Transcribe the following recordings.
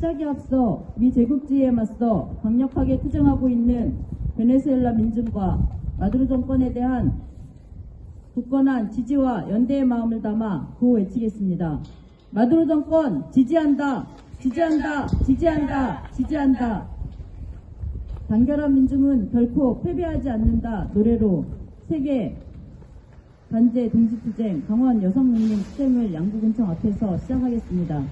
시작에 앞서 미제국주의에 맞서 강력하게 투쟁하고 있는 베네수엘라 민중과 마두로 정권에 대한 굳건한 지지와 연대의 마음을 담아 구호 외치겠습니다. 마두로 정권 지지한다! 지지한다! 지지한다! 지지한다! 단결한 민중은 결코 패배하지 않는다 노래로 세계 반제 동시투쟁 강원 여성농민 투쟁을 양구군청 앞에서 시작하겠습니다.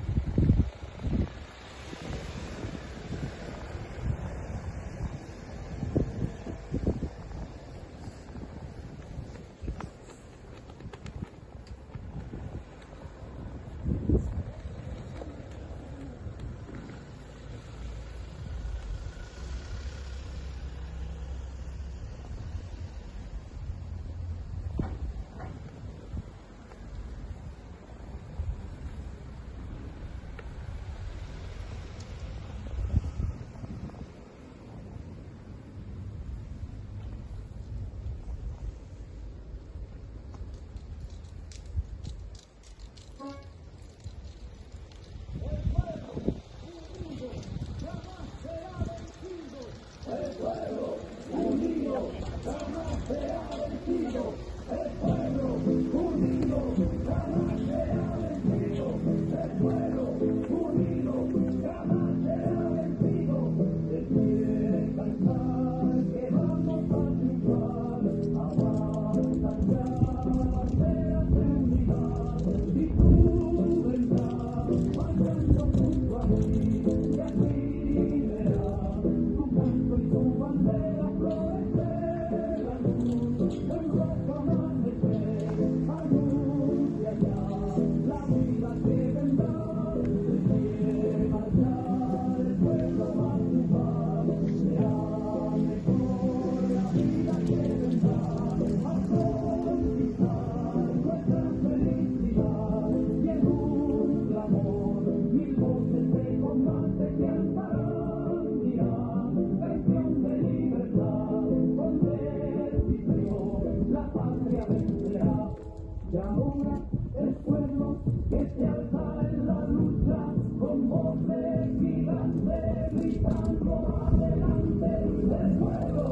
Y ahora el pueblo que se alza en la lucha con voz de gigante gritando adelante. El pueblo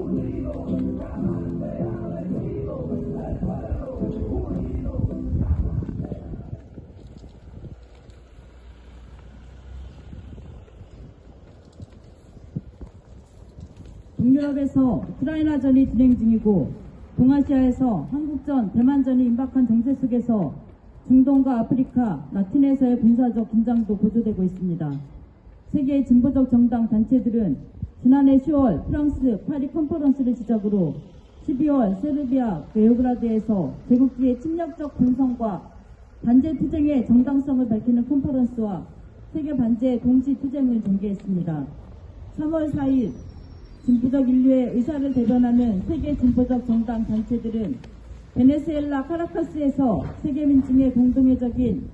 unido jamás se ha vencido. El pueblo unido jamás se ha vencido. 동유럽에서 우크라이나전이 진행 중이고 동아시아에서 한국전, 대만전이 임박한 정세 속에서 중동과 아프리카, 라틴에서의 군사적 긴장도 고조되고 있습니다. 세계의 진보적 정당 단체들은 지난해 10월 프랑스 파리 컨퍼런스를 시작으로 12월 세르비아 베오그라드에서 제국주의의 침략적 분성과 반제 투쟁의 정당성을 밝히는 컨퍼런스와 세계 반제 동시 투쟁을 전개했습니다. 3월 4일 진보적 인류의 의사를 대변하는 세계 진보적 정당 단체들은 베네수엘라 카라카스에서 세계 민중의 공동회적인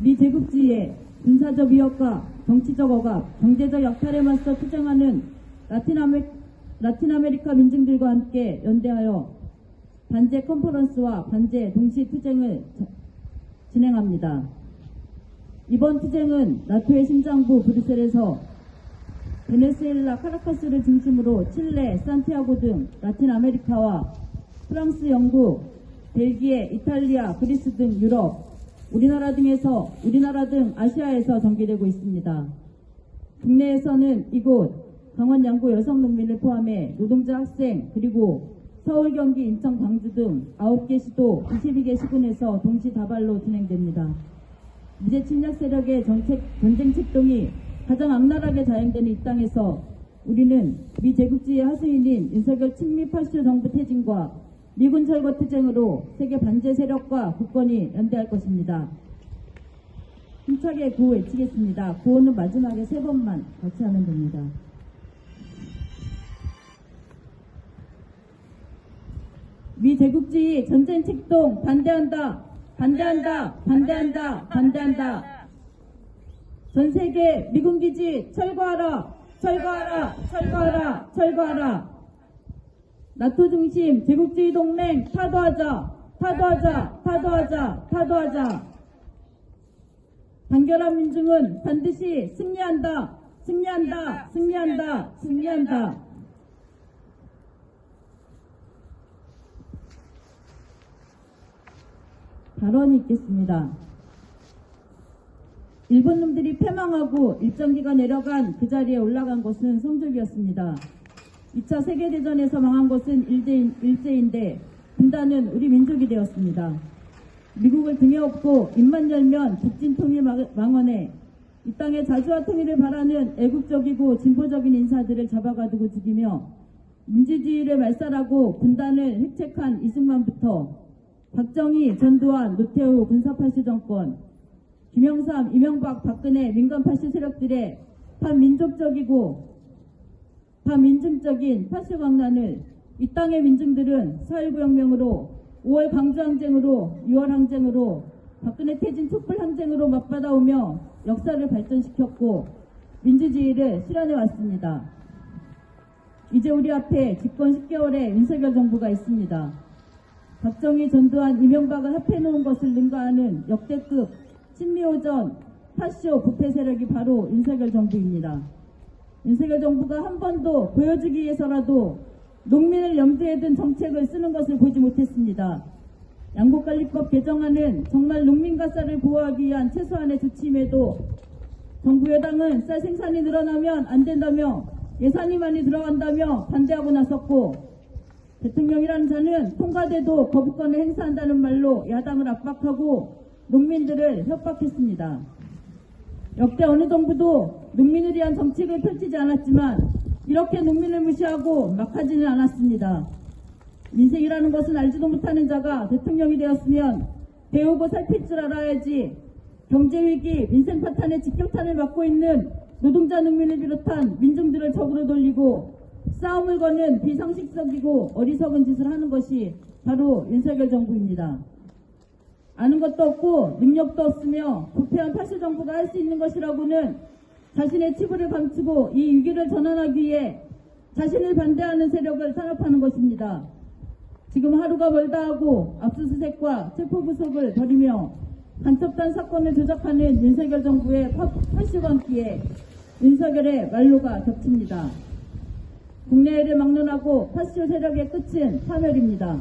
미제국주의의 군사적 위협과 정치적 억압, 경제적 약탈에 맞서 투쟁하는 라틴 아메리카 민중들과 함께 연대하여 반제 컨퍼런스와 반제 동시 투쟁을 진행합니다. 이번 투쟁은 나토의 심장부 브뤼셀에서 베네수엘라 카라카스를 중심으로 칠레, 산티아고 등 라틴 아메리카와 프랑스, 영국, 벨기에, 이탈리아, 그리스 등 유럽, 우리나라 등 아시아에서 전개되고 있습니다. 국내에서는 이곳 강원 양구 여성농민을 포함해 노동자, 학생, 그리고 서울, 경기, 인천, 광주 등 9개 시도 22개 시군에서 동시다발로 진행됩니다. 미제 침략 세력의 전쟁 책동이 가장 악랄하게 자행되는 이 땅에서 우리는 미제국주의의 하수인인 윤석열 친미 파쇼 정부 퇴진과 미군 철거 투쟁으로 세계 반제 세력과 국권이 연대할 것입니다. 힘차게 구호 외치겠습니다. 구호는 마지막에 3번만 같이 하면 됩니다. 미제국주의 전쟁 책동 반대한다! 반대한다! 반대한다! 반대한다! 전 세계 미군 기지 철거하라! 철거하라! 철거하라! 철거하라! 나토 중심 제국주의 동맹 타도하자! 타도하자! 타도하자! 타도하자! 단결한 민중은 반드시 승리한다. 승리한다. 승리한다. 승리한다. 발언이 있겠습니다. 일본 놈들이 패망하고 일정기가 내려간 그 자리에 올라간 것은 성적이었습니다. 2차 세계대전에서 망한 것은 일제인데 분단은 우리 민족이 되었습니다. 미국을 등에 업고 입만 열면 북진통일 망언에 이 땅의 자주와 통일을 바라는 애국적이고 진보적인 인사들을 잡아가두고 죽이며 민주주의를 말살하고 분단을 획책한 이승만부터 박정희, 전두환, 노태우 군사파시 정권, 김영삼, 이명박, 박근혜 민간파시 세력들의 반민족적이고 반민중적인 파시 광란을 이 땅의 민중들은 4.19 혁명으로 5월 광주항쟁으로 6월 항쟁으로 박근혜 퇴진 촛불항쟁으로 맞받아오며 역사를 발전시켰고 민주주의를 실현해 왔습니다. 이제 우리 앞에 집권 10개월의 윤석열 정부가 있습니다. 박정희, 전두환, 이명박을 합해놓은 것을 능가하는 역대급 친미오전 파쇼 부패 세력이 바로 윤석열 정부입니다. 윤석열 정부가 한 번도 보여주기 위해서라도 농민을 염두에 둔 정책을 쓰는 것을 보지 못했습니다. 양곡관리법 개정안은 정말 농민과 쌀을 보호하기 위한 최소한의 조치임에도 정부 여당은 쌀 생산이 늘어나면 안 된다며 예산이 많이 들어간다며 반대하고 나섰고 대통령이라는 자는 통과돼도 거부권을 행사한다는 말로 야당을 압박하고 농민들을 협박했습니다. 역대 어느 정부도 농민을 위한 정책을 펼치지 않았지만 이렇게 농민을 무시하고 막 하지는 않았습니다. 민생이라는 것은 알지도 못하는 자가 대통령이 되었으면 배우고 살필 줄 알아야지. 경제위기, 민생 파탄의 직격탄을 맞고 있는 노동자 농민을 비롯한 민중들을 적으로 돌리고 싸움을 거는 비상식적이고 어리석은 짓을 하는 것이 바로 윤석열 정부입니다. 아는 것도 없고 능력도 없으며 부패한 파시 정부가 할 수 있는 것이라고는 자신의 치부를 감추고 이 위기를 전환하기 위해 자신을 반대하는 세력을 탄압하는 것입니다. 지금 하루가 멀다 하고 압수수색과 체포구속을 벌이며 간첩단 사건을 조작하는 윤석열 정부의 파시광기에 윤석열의 말로가 겹칩니다. 국내외를 막론하고 파시오 세력의 끝은 파멸입니다.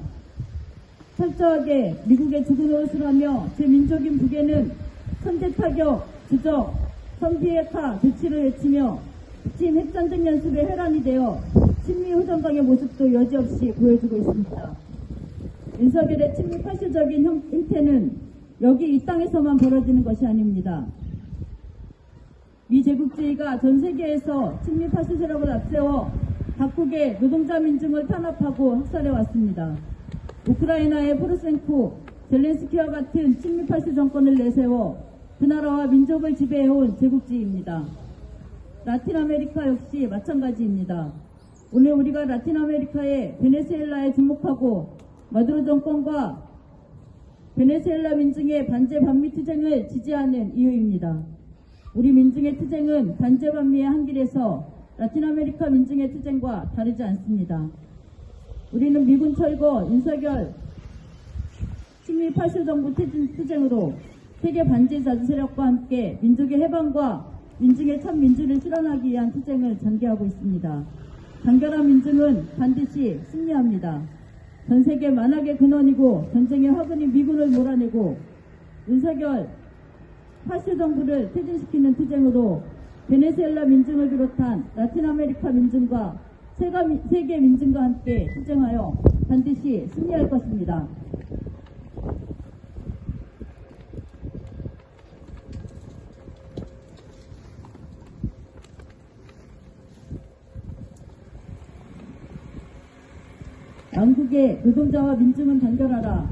철저하게 미국의 죽은 옷을 하며 제 민족인 북에는 선제타격, 주적, 선비핵화 조치를 외치며 미친 핵전쟁 연습에 혈안이 되어 친미호전당의 모습도 여지없이 보여주고 있습니다. 윤석열의 친미 파쇼적인 행태는 여기 이 땅에서만 벌어지는 것이 아닙니다. 미 제국주의가 전 세계에서 친미 파쇼 세력을 앞세워 각국의 노동자 민중을 탄압하고 학살해 왔습니다. 우크라이나의 포로셴코, 젤렌스키와 같은 친미 파쇼 정권을 내세워 그 나라와 민족을 지배해온 제국주의입니다. 라틴 아메리카 역시 마찬가지입니다. 오늘 우리가 라틴 아메리카의 베네수엘라에 주목하고 마두로 정권과 베네수엘라 민중의 반제 반미 투쟁을 지지하는 이유입니다. 우리 민중의 투쟁은 반제 반미의 한길에서 라틴 아메리카 민중의 투쟁과 다르지 않습니다. 우리는 미군 철거, 윤석열 친미 파쇼 정부 투쟁으로 세계 반제 자주 세력과 함께 민족의 해방과 민중의 참 민주를 실현하기 위한 투쟁을 전개하고 있습니다. 단결한 민중은 반드시 승리합니다. 전 세계 만악의 근원이고 전쟁의 화근인 미군을 몰아내고 윤석열 파쇼 정부를 퇴진시키는 투쟁으로 베네수엘라 민중을 비롯한 라틴 아메리카 민중과 세계 민중과 함께 투쟁하여 반드시 승리할 것입니다. 양국의 노동자와 민중은 단결하라.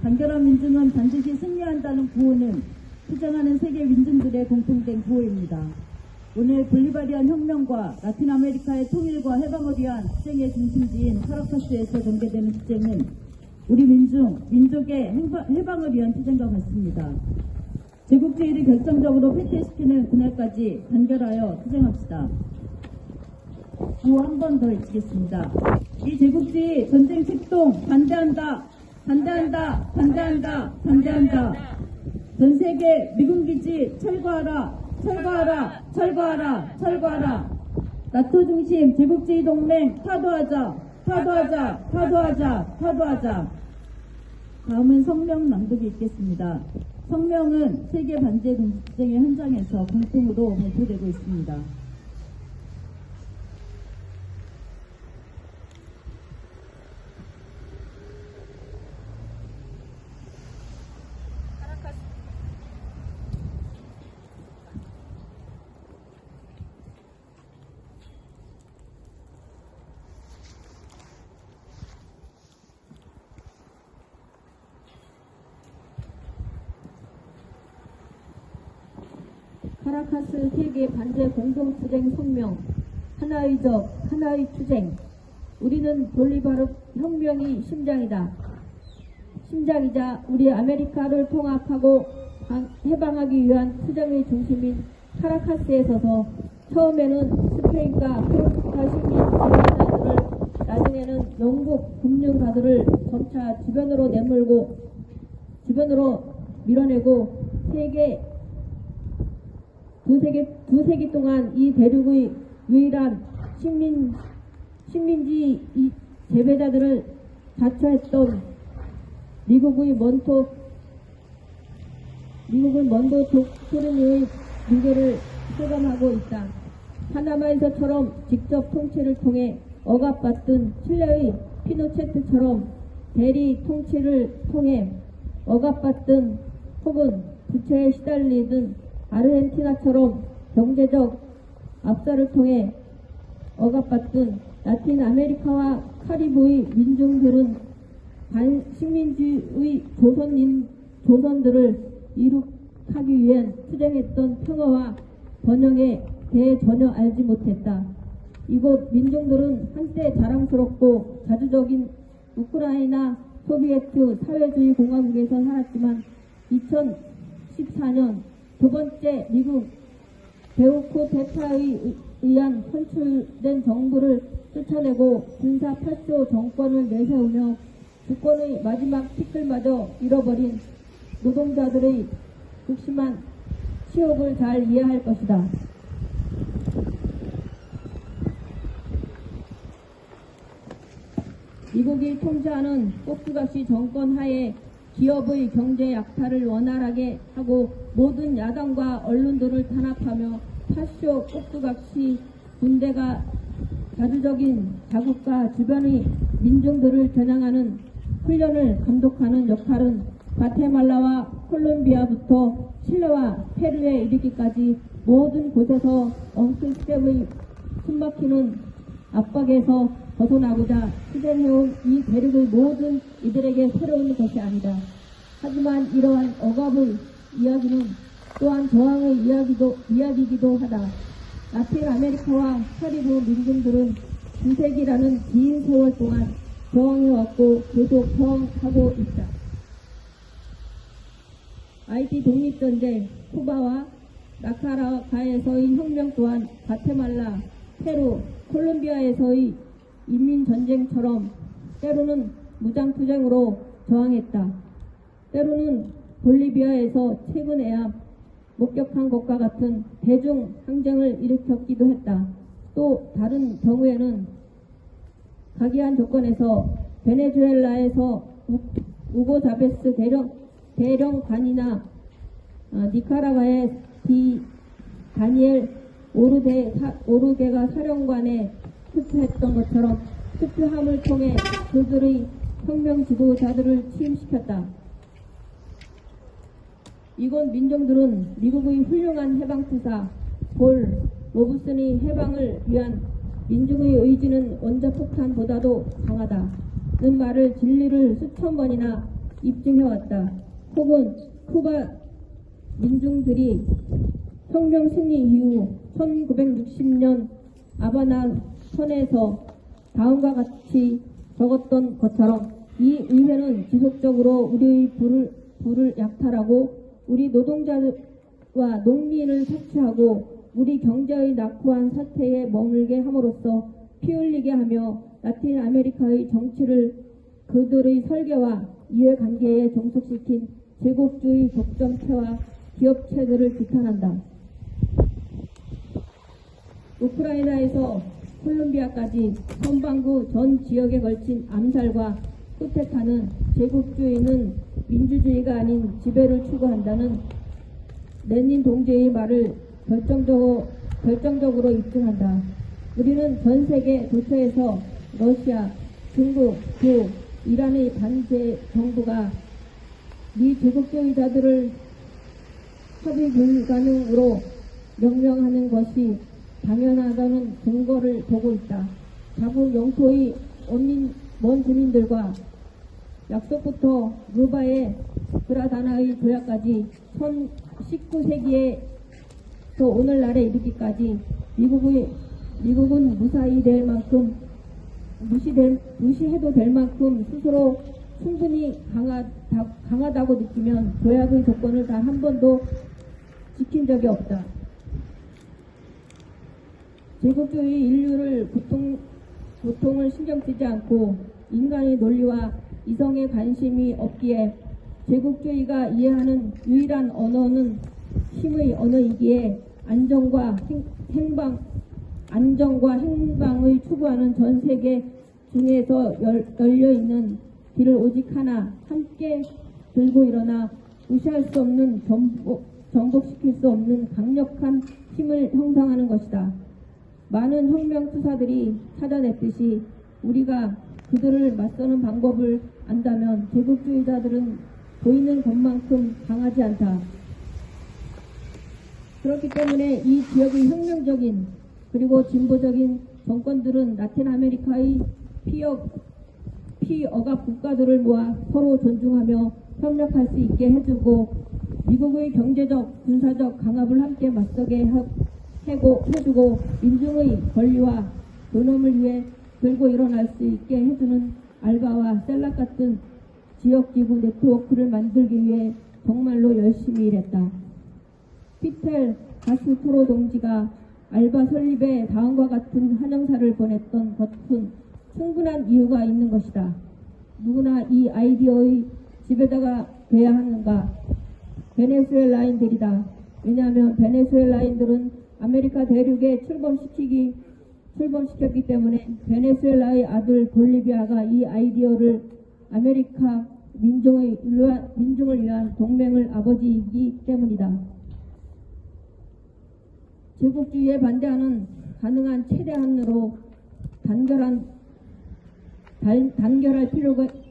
단결한 민중은 반드시 승리한다는 구호는 투쟁하는 세계 민중들의 공통된 구호입니다. 오늘 볼리바리안 혁명과 라틴 아메리카의 통일과 해방을 위한 투쟁의 중심지인 카라카스에서 전개되는 투쟁은 우리 민족의 해방을 위한 투쟁과 같습니다. 제국주의를 결정적으로 폐퇴시키는 그날까지 단결하여 투쟁합시다. 구호 한 번 더 외치겠습니다. 이 제국주의 전쟁 책동 반대한다. 반대한다. 반대한다. 반대한다. 전 세계 미군 기지 철거하라, 철거하라, 철거하라, 철거하라. 나토 중심 제국주의 동맹 타도하자, 타도하자, 타도하자, 타도하자. 다음은 성명 낭독이 있겠습니다. 성명은 세계 반제 전쟁의 현장에서 공통으로 발표되고 있습니다. 카라카스 세계 반제 공동투쟁 성명. 하나의 적, 하나의 투쟁. 우리는 볼리바르 혁명이 심장이다. 심장이자 우리 아메리카를 통합하고 해방하기 위한 투쟁의 중심인 카라카스에 서서 처음에는 스페인과 프랑스 식민 지배자들을, 나중에는 영국 금융가들을 점차 주변으로 밀어내고 두 세기 동안 이 대륙의 유일한 식민지 재배자들을 자처했던 미국의 먼토 독토르니의 붕괴를 실감하고 있다. 파나마에서처럼 직접 통치를 통해 억압받던 칠레의 피노체트처럼 대리 통치를 통해 억압받던 혹은 부채에 시달리던 아르헨티나처럼 경제적 압살을 통해 억압받던 라틴 아메리카와 카리브의 민중들은 반식민지의 조선들을 이룩하기 위해 투쟁했던 평화와 번영에 대해 전혀 알지 못했다. 이곳 민중들은 한때 자랑스럽고 자주적인 우크라이나 소비에트 사회주의 공화국에서 살았지만 2014년 두 번째 미국 베오쿠데타에 의한 선출된 정부를 쫓아내고 군사 8조 정권을 내세우며 주권의 마지막 티끌마저 잃어버린 노동자들의 극심한 치욕을 잘 이해할 것이다. 미국이 통치하는 꼭두각시 정권 하에 기업의 경제 약탈을 원활하게 하고 모든 야당과 언론들을 탄압하며 파쇼 꼭두각시 군대가 자주적인 자국과 주변의 민중들을 겨냥하는 훈련을 감독하는 역할은 과테말라와 콜롬비아부터 칠레와 페루에 이르기까지 모든 곳에서 엉클스텝의 숨막히는 압박에서 벗어나고자 투쟁해온 이 대륙의 모든 이들에게 새로운 것이 아니다. 하지만 이러한 억압의 이야기는 또한 저항의 이야기이기도 하다. 라틴 아메리카와 카리브 민중들은 두세기라는 긴 세월 동안 저항해왔고 계속 저항하고 있다. 하이티 독립전쟁, 쿠바와 나카라가에서의 혁명 또한 과테말라, 페루, 콜롬비아에서의 인민전쟁처럼 때로는 무장투쟁으로 저항했다. 때로는 볼리비아에서 최근에야 목격한 것과 같은 대중항쟁을 일으켰기도 했다. 또 다른 경우에는 각이한 조건에서 베네수엘라에서 우고 자베스 대령관이나 니카라과의 다니엘 오르게가 사령관에 투표했던 것처럼 투표함을 통해 그들의 혁명 지도자들을 취임시켰다. 이곳 민중들은 미국의 훌륭한 해방투사 볼 로브슨의 해방을 위한 민중의 의지는 원자폭탄보다도 강하다는 말을 진리를 수천 번이나 입증해왔다. 혹은 쿠바 민중들이 혁명 승리 이후 1960년 아바나 선에서 다음과 같이 적었던 것처럼 이 의회는 지속적으로 우리의 부를 약탈하고 우리 노동자와 농민을 착취하고 우리 경제의 낙후한 사태에 머물게 함으로써 피 흘리게 하며 라틴 아메리카의 정치를 그들의 설계와 이해관계에 종속시킨 제국주의 독점체와 기업체들을 비판한다. 우크라이나에서 콜롬비아까지 선반구 전 지역에 걸친 암살과 쿠데타는 제국주의는 민주주의가 아닌 지배를 추구한다는 레닌 동지의 말을 결정적으로 입증한다. 우리는 전 세계 도처에서 러시아, 중국, 이란의 반제 정부가 미 제국주의자들을 협의 불가능으로 명령하는 것이 당연하다는 근거를 보고 있다. 자국 영토의 먼 주민들과 약속부터 루바의 그라다나의 조약까지 19세기에서 오늘날에 이르기까지 미국은 무사히 될 만큼 무시해도 될 만큼 스스로 충분히 강하다고 느끼면 조약의 조건을 단 한 번도 지킨 적이 없다. 제국주의 인류를 고통을 신경 쓰지 않고 인간의 논리와 이성에 관심이 없기에 제국주의가 이해하는 유일한 언어는 힘의 언어이기에 안정과 행방의 추구하는 전 세계 중에서 열려있는 길을 오직 하나 함께 들고 일어나 무시할 수 없는 정복시킬 수 없는 강력한 힘을 형성하는 것이다. 많은 혁명 투사들이 찾아냈듯이 우리가 그들을 맞서는 방법을 안다면 제국주의자들은 보이는 것만큼 강하지 않다. 그렇기 때문에 이 지역의 혁명적인 그리고 진보적인 정권들은 라틴 아메리카의 피억압 국가들을 모아 서로 존중하며 협력할 수 있게 해주고 미국의 경제적, 군사적 강압을 함께 맞서게 해주고 민중의 권리와 존엄을 위해 들고 일어날 수 있게 해주는 알바와 셀락 같은 지역기구 네트워크를 만들기 위해 정말로 열심히 일했다. 피텔 가스프로 동지가 알바 설립에 다음과 같은 환영사를 보냈던 것은 충분한 이유가 있는 것이다. 누구나 이 아이디어의 지배자가 돼야 하는가? 베네수엘라인들이다. 왜냐하면 베네수엘라인들은 아메리카 대륙에 출범시켰기 때문에 베네수엘라의 아들 볼리비아가 이 아이디어를 아메리카 민중을 위한 동맹을 아버지이기 때문이다. 제국주의에 반대하는 가능한 최대한으로 단결할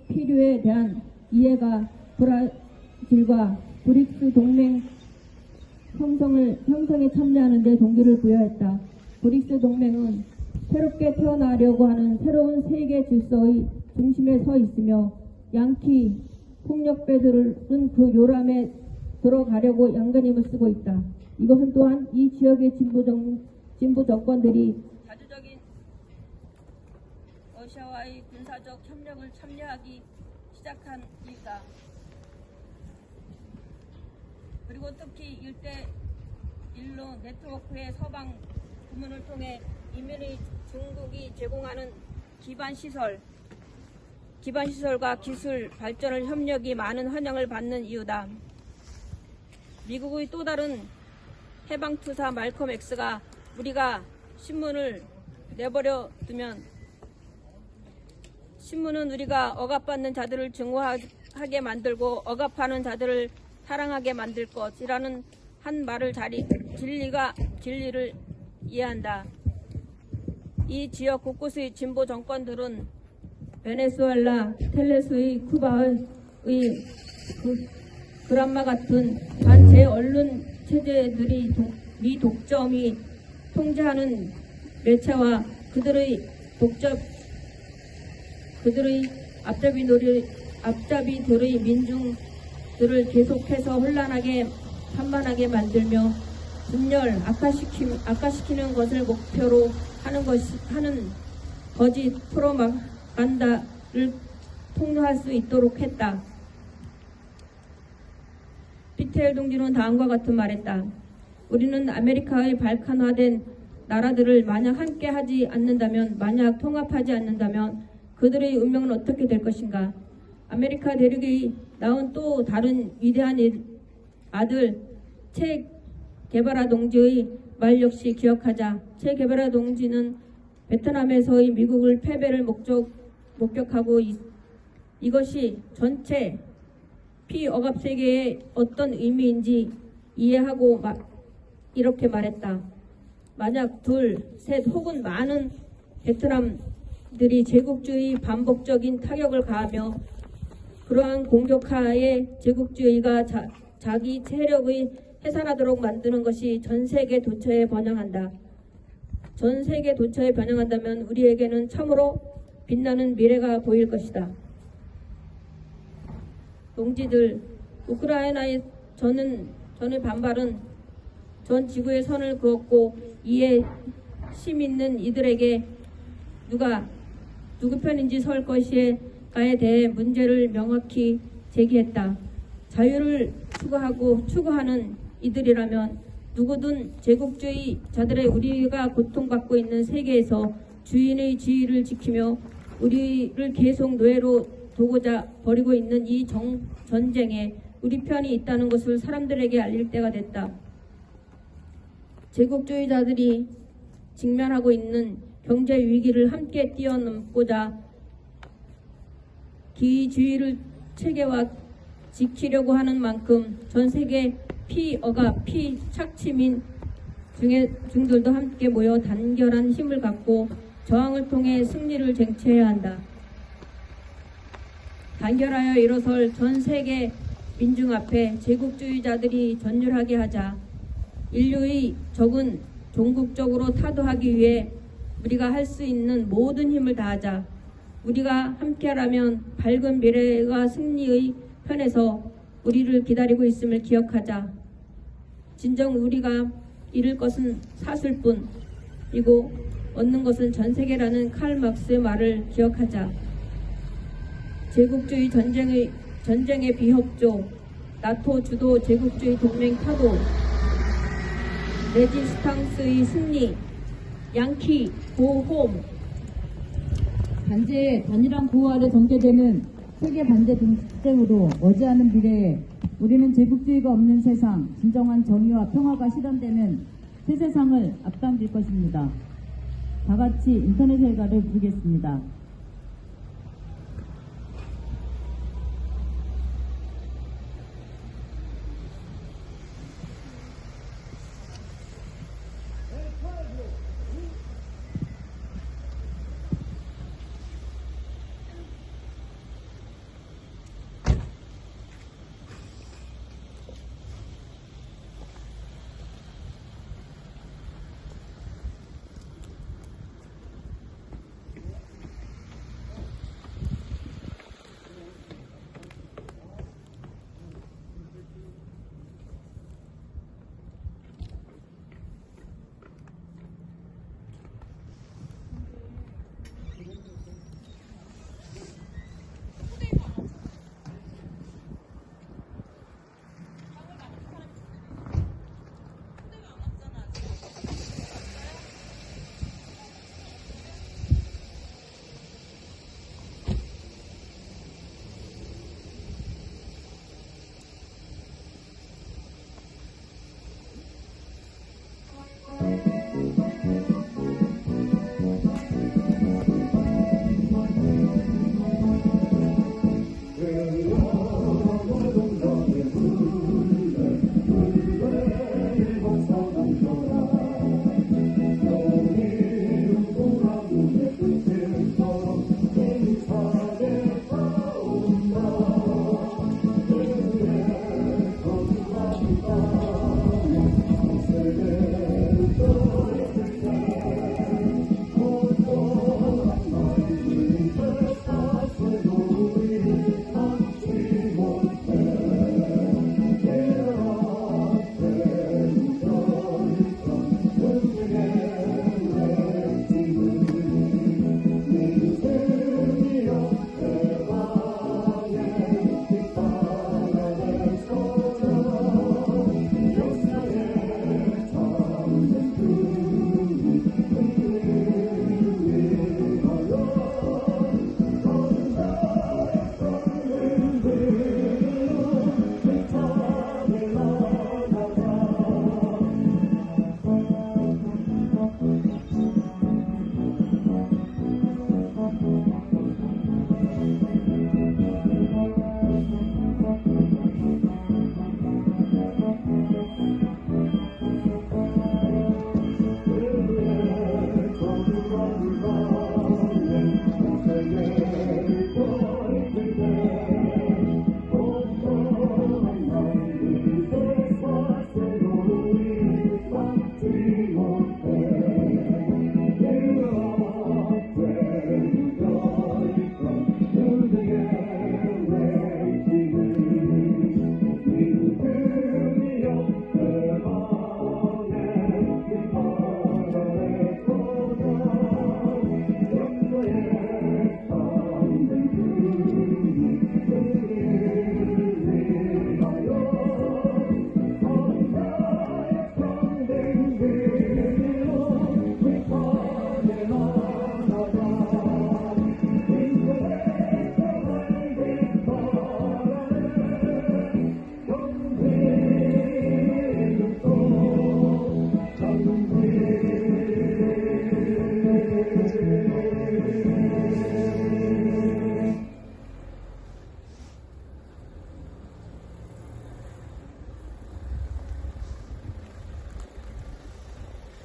필요에 대한 이해가 브라질과 브릭스 동맹 형성에 참여하는 데 동기를 부여했다. 브릭스 동맹은 새롭게 태어나려고 하는 새로운 세계 질서의 중심에 서 있으며 양키 폭력배들은 그 요람에 들어가려고 양간힘을 쓰고 있다. 이것은 또한 이 지역의 진보 정권들이 자주적인 러시아와의 군사적 협력을 참여하기 시작한 이유다. 그리고 특히 일로 네트워크의 서방 부문을 통해 이민의 중국이 제공하는 기반시설과 기술 발전을 협력이 많은 환영을 받는 이유다. 미국의 또 다른 해방투사 말콤 X가 우리가 신문을 내버려 두면 신문은 우리가 억압받는 자들을 증오하게 만들고 억압하는 자들을 사랑하게 만들 것이라는 한 말을 진리를 이해한다. 이 지역 곳곳의 진보 정권들은 베네수엘라, 텔레스의 쿠바의 그란마 같은 반제 언론 체제들이 미 독점이 통제하는 매체와 그들의 앞잡이들의 민중들을 계속해서 산만하게 만들며 분열, 악화시키는 것을 목표로 하는 거짓 프로파간다를 통로할 수 있도록 했다. 피텔 동지는 다음과 같은 말했다. 우리는 아메리카의 발칸화된 나라들을 만약 함께 통합하지 않는다면 그들의 운명은 어떻게 될 것인가? 아메리카 대륙이 낳은 또 다른 위대한 아들 체 게바라 동지의 말 역시 기억하자. 체 게바라 동지는 베트남에서의 미국을 패배를 목격하고 이것이 전체 피억압 세계의 어떤 의미인지 이해하고 이렇게 말했다. 만약 둘, 셋 혹은 많은 베트남들이 제국주의 반복적인 타격을 가하며 그러한 공격하에 제국주의가 자기 세력의 해산하도록 만드는 것이 전 세계 도처에 번영한다. 전 세계 도처에 번영한다면 우리에게는 참으로 빛나는 미래가 보일 것이다. 동지들, 우크라이나의 전의 반발은 전 지구의 선을 그었고 이에 심 있는 이들에게 누구 편인지 설 것인가에 대해 문제를 명확히 제기했다. 자유를 추구하는 이들이라면 누구든 제국주의자들의 우리가 고통받고 있는 세계에서 주인의 지위를 지키며 우리를 계속 노예로 두고자 벌이고 있는 이 전쟁에 우리 편이 있다는 것을 사람들에게 알릴 때가 됐다. 제국주의자들이 직면하고 있는 경제 위기를 함께 뛰어넘고자 기회주의를 체계화 지키려고 하는 만큼 전 세계 피억압, 피착취민 중들도 함께 모여 단결한 힘을 갖고 저항을 통해 승리를 쟁취해야 한다. 단결하여 일어설 전 세계 민중 앞에 제국주의자들이 전율하게 하자. 인류의 적은 종국적으로 타도하기 위해 우리가 할 수 있는 모든 힘을 다하자. 우리가 함께하라면 밝은 미래가 승리의 편에서 우리를 기다리고 있음을 기억하자. 진정 우리가 잃을 것은 사슬 뿐이고 얻는 것은 전 세계라는 칼 막스의 말을 기억하자. 제국주의 전쟁의 비협조, 나토 주도 제국주의 동맹 타도, 레지스탕스의 승리, 양키 고홈. 단체의 단일한 구호 아래 전개되는 세계 반대 분쟁으로 머지않은 미래에 우리는 제국주의가 없는 세상, 진정한 정의와 평화가 실현되는 새 세상을 앞당길 것입니다. 다 같이 인터넷 일가를 부르겠습니다.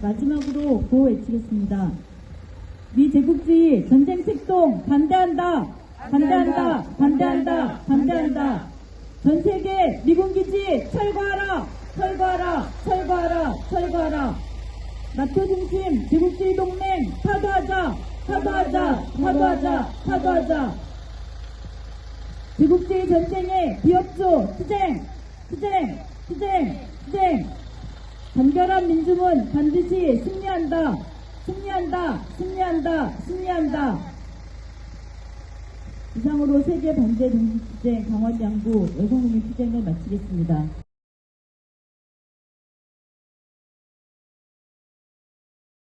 마지막으로 구호 외치겠습니다. 미제국주의 전쟁 책동 반대한다. 반대한다. 반대한다. 반대한다. 전 세계 미군 기지 철거하라. 철거하라. 철거하라. 철거하라. 나토 중심 제국주의 동맹 타도하자. 타도하자. 타도하자. 타도하자. 제국주의 전쟁의 비협조 투쟁. 투쟁. 투쟁. 투쟁. 단결한 민중은 반드시 승리한다. 승리한다. 승리한다. 승리한다. 이상으로 세계 반대 독립투쟁 강원 양구 여성국민 투쟁을 마치겠습니다.